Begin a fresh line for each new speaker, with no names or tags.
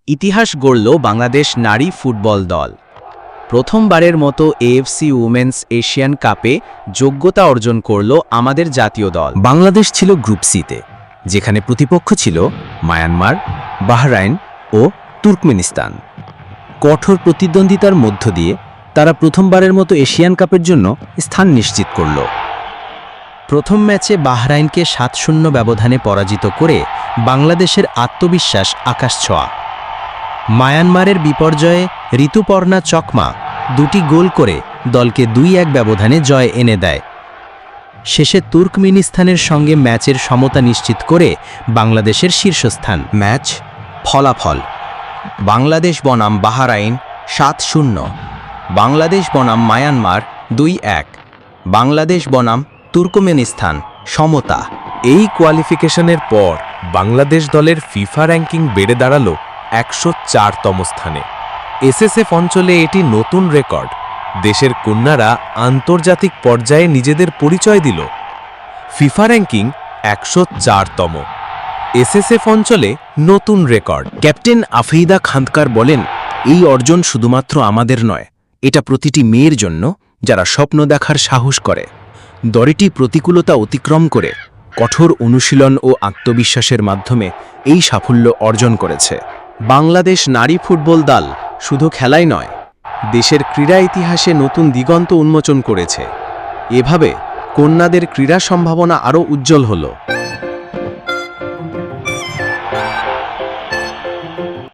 ইতিহাস গড়ল বাংলাদেশ নারী ফুটবল দল। প্রথমবারের মতো এএফসি উমেন্স এশিয়ান কাপে যোগ্যতা অর্জন করল আমাদের জাতীয় দল।
বাংলাদেশ ছিল গ্রুপ সিতে, যেখানে প্রতিপক্ষ ছিল মায়ানমার, বাহরাইন ও তুর্কমেনিস্তান। কঠোর প্রতিদ্বন্দ্বিতার মধ্য দিয়ে তারা প্রথমবারের মতো এশিয়ান কাপের জন্য স্থান নিশ্চিত করল।
প্রথম ম্যাচে বাহরাইনকে ৭-০ ব্যবধানে পরাজিত করে বাংলাদেশের আত্মবিশ্বাস আকাশছোঁয়া। মায়ানমারের বিপর্যয়ে ঋতুপর্ণা চকমা ২টি গোল করে দলকে ২-১ ব্যবধানে জয় এনে দেয়। শেষে তুর্কমেনিস্তানের সঙ্গে ম্যাচের সমতা নিশ্চিত করে বাংলাদেশের শীর্ষস্থান।
ম্যাচ ফলাফল: বাংলাদেশ বনাম বাহরাইন ৭-০, বাংলাদেশ বনাম মায়ানমার ২-১, বাংলাদেশ বনাম তুর্কমেনিস্তান সমতা।
এই কোয়ালিফিকেশনের পর বাংলাদেশ দলের ফিফা র্যাঙ্কিং বেড়ে দাঁড়াল ১০৪তম স্থানে। এসএসএফ অঞ্চলে এটি নতুন রেকর্ড। দেশের কন্যারা আন্তর্জাতিক পর্যায়ে নিজেদের পরিচয় দিল। ফিফা র্যাঙ্কিং ১০৪তম, এসএসএফ অঞ্চলে নতুন রেকর্ড।
ক্যাপ্টেন আফিদা খান্দকার বলেন, এই অর্জন শুধুমাত্র আমাদের নয়, এটা প্রতিটি মেয়ের জন্য যারা স্বপ্ন দেখার সাহস করে। দলটি প্রতিকূলতা অতিক্রম করে কঠোর অনুশীলন ও আত্মবিশ্বাসের মাধ্যমে এই সাফল্য অর্জন করেছে।
বাংলাদেশ নারী ফুটবল দল শুধু খেলাই নয়, দেশের ক্রীড়া ইতিহাসে নতুন দিগন্ত উন্মোচন করেছে। এভাবে কন্যাদের ক্রীড়া সম্ভাবনা আরও উজ্জ্বল হল।